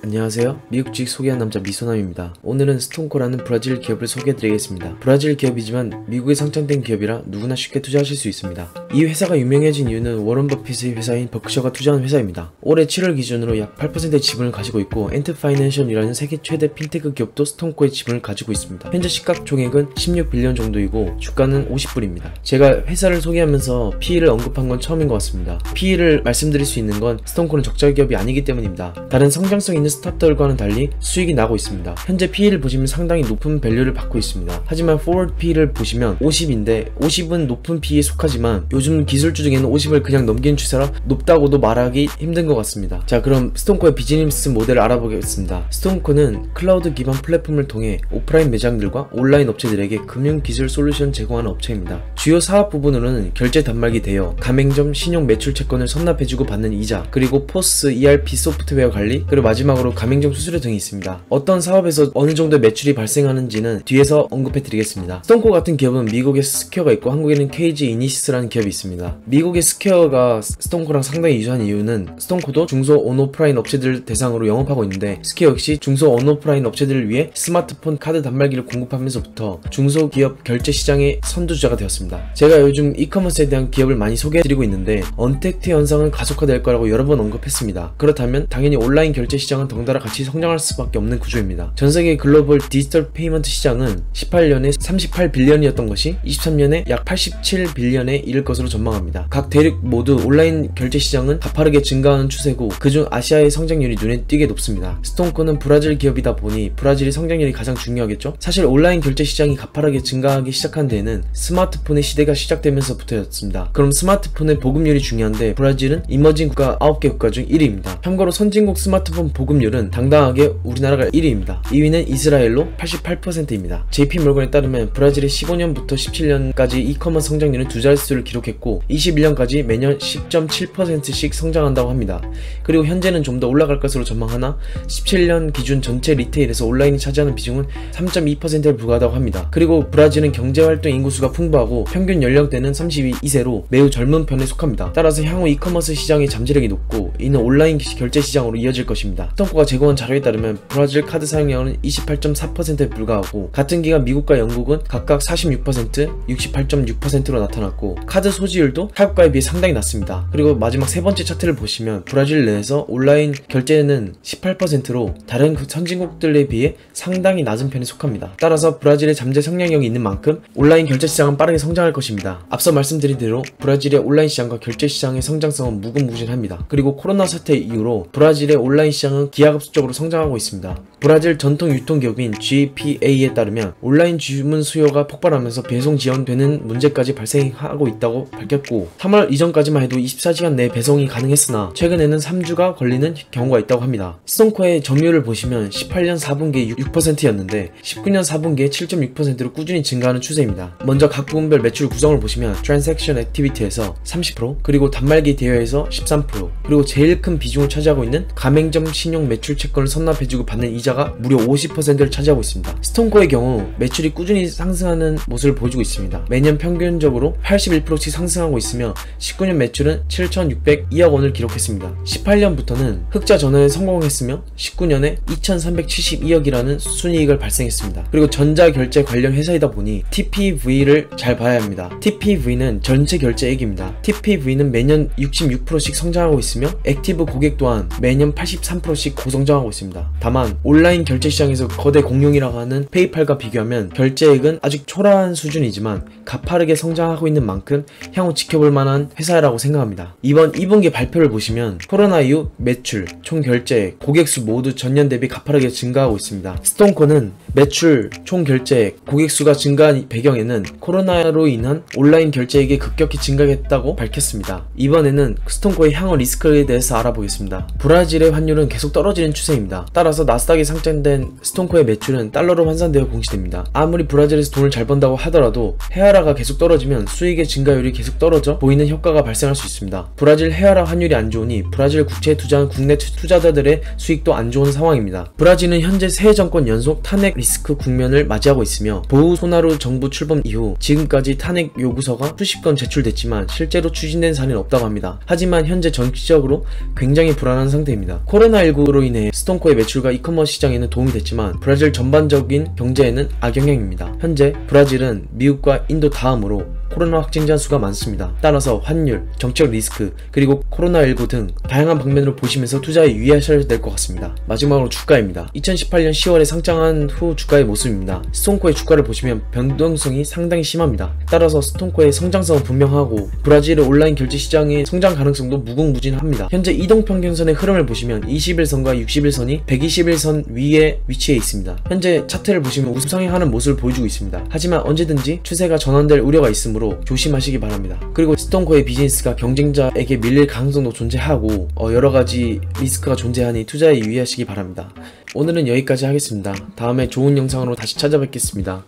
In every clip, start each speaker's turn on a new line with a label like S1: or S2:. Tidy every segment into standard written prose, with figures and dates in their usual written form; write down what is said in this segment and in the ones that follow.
S1: 안녕하세요. 미국주식 소개한 남자 미소남입니다. 오늘은 스톤코라는 브라질 기업을 소개해드리겠습니다. 브라질 기업이지만 미국에 상장된 기업이라 누구나 쉽게 투자하실 수 있습니다. 이 회사가 유명해진 이유는 워런 버핏의 회사인 버크셔가 투자한 회사입니다. 올해 7월 기준으로 약 8%의 지분을 가지고 있고 엔트 파이낸셜이라는 세계 최대 핀테크 기업도 스톤코의 지분을 가지고 있습니다. 현재 시가총액은 16빌리언 정도이고 주가는 50불입니다. 제가 회사를 소개하면서 PE를 언급한 건 처음인 것 같습니다. PE를 말씀드릴 수 있는 건 스톤코는 적자 기업이 아니기 때문입니다. 다른 성장성 있는 스타트업들과는 달리 수익이 나고 있습니다. 현재 PE를 보시면 상당히 높은 밸류를 받고 있습니다. 하지만 forward PE를 보시면 50인데 50은 높은 PE에 속하지만 요즘 기술주 중에는 50을 그냥 넘기는 추세라 높다고도 말하기 힘든 것 같습니다. 자, 그럼 스톤코의 비즈니스 모델을 알아보겠습니다. 스톤코는 클라우드 기반 플랫폼을 통해 오프라인 매장들과 온라인 업체들에게 금융기술 솔루션 제공하는 업체입니다. 주요 사업 부분으로는 결제 단말기 대여, 가맹점 신용 매출 채권을 선납해주고 받는 이자, 그리고 포스 ERP 소프트웨어 관리, 그리고 마지막으로 가맹점 수수료 등이 있습니다. 어떤 사업에서 어느 정도의 매출이 발생하는지는 뒤에서 언급해드리겠습니다. 스톤코 같은 기업은 미국에 스퀘어가 있고 한국에는 KG 이니시스라는 기업이 있습니다. 미국의 스퀘어가 스톤코랑 상당히 유사한 이유는 스톤코도 중소 온오프라인 업체들 대상으로 영업하고 있는데 스퀘어 역시 중소 온오프라인 업체들을 위해 스마트폰 카드 단말기를 공급하면서부터 중소기업 결제 시장의 선두주자가 되었습니다. 제가 요즘 이커머스에 대한 기업을 많이 소개해드리고 있는데 언택트 현상은 가속화될 거라고 여러 번 언급했습니다. 그렇다면 당연히 온라인 결제 시장은 덩달아 같이 성장할 수밖에 없는 구조입니다. 전세계 글로벌 디지털 페이먼트 시장은 18년에 38빌리언이었던 것이 23년에 약 87빌리언에 이를 것으로 전망합니다. 각 대륙 모두 온라인 결제 시장은 가파르게 증가하는 추세고 그중 아시아의 성장률이 눈에 띄게 높습니다. 스톤코는 브라질 기업이다 보니 브라질의 성장률이 가장 중요하겠죠? 사실 온라인 결제 시장이 가파르게 증가하기 시작한 데에는 스마트폰의 시대가 시작되면서부터였습니다. 그럼 스마트폰의 보급률이 중요한데 브라질은 이머징 국가 9개 국가 중 1위입니다. 참고로 선진국 스마트폰 보급률은 당당하게 우리나라가 1위입니다. 2위는 이스라엘로 88%입니다. JP몰건에 따르면 브라질의 15년부터 17년까지 이커머스 성장률은 두 자릿수를 기록했고 21년까지 매년 10.7%씩 성장한다고 합니다. 그리고 현재는 좀 더 올라갈 것으로 전망하나 17년 기준 전체 리테일에서 온라인이 차지하는 비중은 3.2%에 불과하다고 합니다. 그리고 브라질은 경제활동 인구수가 풍부하고 평균 연령대는 32세로 매우 젊은 편에 속합니다. 따라서 향후 이커머스 시장의 잠재력이 높고 이는 온라인 결제 시장으로 이어질 것입니다. 스톤코가 제공한 자료에 따르면 브라질 카드 사용량은 28.4%에 불과하고 같은 기간 미국과 영국은 각각 46%, 68.6%로 나타났고 카드 소지율도 타국가에 비해 상당히 낮습니다. 그리고 마지막 세 번째 차트를 보시면 브라질 내에서 온라인 결제는 18%로 다른 선진국들에 비해 상당히 낮은 편에 속합니다. 따라서 브라질의 잠재 성장력이 있는 만큼 온라인 결제 시장은 빠르게 성장할 것입니다. 앞서 말씀드린 대로 브라질의 온라인 시장과 결제 시장의 성장성은 무궁무진합니다. 그리고 코로나 사태 이후로 브라질의 온라인 시장은 기하급수적으로 성장하고 있습니다. 브라질 전통 유통기업인 GPA에 따르면 온라인 주문 수요가 폭발하면서 배송 지연되는 문제까지 발생하고 있다고 밝혔고 3월 이전까지만 해도 24시간 내에 배송이 가능했으나 최근에는 3주가 걸리는 경우가 있다고 합니다. 스톤코의 점유율을 보시면 18년 4분기에 6%였는데 19년 4분기에 7.6%로 꾸준히 증가하는 추세입니다. 먼저 각 부분별 매출 구성을 보시면 트랜잭션 액티비티에서 30%, 그리고 단말기 대여에서 13%, 그리고 제일 큰 비중을 차지하고 있는 가맹점 신용 매출 채권을 선납해주고 받는 이자가 무려 50%를 차지하고 있습니다. 스톤코의 경우 매출이 꾸준히 상승하는 모습을 보여주고 있습니다. 매년 평균적으로 81%씩 상승하고 있으며 19년 매출은 7,602억 원을 기록했습니다. 18년부터는 흑자 전환에 성공했으며 19년에 2,372억이라는 순이익을 발생했습니다. 그리고 전자결제 관련 회사이다 보니 TPV를 잘 봐야 합니다. TPV는 전체 결제액입니다. TPV는 매년 66%씩 성장하고 있으며 액티브 고객 또한 매년 83%씩 고성장하고 있습니다. 다만 온라인 결제 시장에서 거대 공룡이라고 하는 페이팔과 비교하면 결제액은 아직 초라한 수준이지만 가파르게 성장하고 있는 만큼 향후 지켜볼 만한 회사라고 생각합니다. 이번 2분기 발표를 보시면 코로나 이후 매출, 총 결제액, 고객수 모두 전년 대비 가파르게 증가하고 있습니다. 스톤코는 매출, 총 결제액, 고객수가 증가한 배경에는 코로나로 인한 온라인 결제액이 급격히 증가했다고 밝혔습니다. 이번에는 스톤코의 향후 리스크에 대해서 알아보겠습니다. 브라질의 환율은 계속 떨어지는 추세입니다. 따라서 나스닥에 상장된 스톤코의 매출은 달러로 환산되어 공시됩니다. 아무리 브라질에서 돈을 잘 번다고 하더라도 헤아라가 계속 떨어지면 수익의 증가율이 계속 떨어져 보이는 효과가 발생할 수 있습니다. 브라질 헤아라 환율이 안 좋으니 브라질 국채에 투자한 국내 투자자들의 수익도 안 좋은 상황입니다. 브라질은 현재 새 정권 연속 탄핵 리스크 국면을 맞이하고 있으며 보우소나루 정부 출범 이후 지금까지 탄핵 요구서가 수십 건 제출됐지만 실제로 추진된 사례는 없다고 합니다. 하지만 현재 정치적으로 굉장히 불안한 상태입니다. 코로나19로 인해 스톤코의 매출과 이커머스 시장에는 도움이 됐지만 브라질 전반적인 경제에는 악영향입니다. 현재 브라질은 미국과 인도 다음으로 코로나 확진자 수가 많습니다. 따라서 환율, 정치적 리스크, 그리고 코로나19 등 다양한 방면으로 보시면서 투자에 유의하셔야 될 것 같습니다. 마지막으로 주가입니다. 2018년 10월에 상장한 후 주가의 모습입니다. 스톤코의 주가를 보시면 변동성이 상당히 심합니다. 따라서 스톤코의 성장성은 분명하고 브라질의 온라인 결제 시장의 성장 가능성도 무궁무진합니다. 현재 이동평균선의 흐름을 보시면 21선과 61선이 121선 위에 위치해 있습니다. 현재 차트를 보시면 우상향하는 모습을 보여주고 있습니다. 하지만 언제든지 추세가 전환될 우려가 있으므로 조심하시기 바랍니다. 그리고 스톤코의 비즈니스가 경쟁자에게 밀릴 가능성도 존재하고 여러가지 리스크가 존재하니 투자에 유의하시기 바랍니다. 오늘은 여기까지 하겠습니다. 다음에 좋은 영상으로 다시 찾아뵙겠습니다.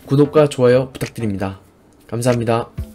S1: 구독과 좋아요 부탁드립니다. 감사합니다.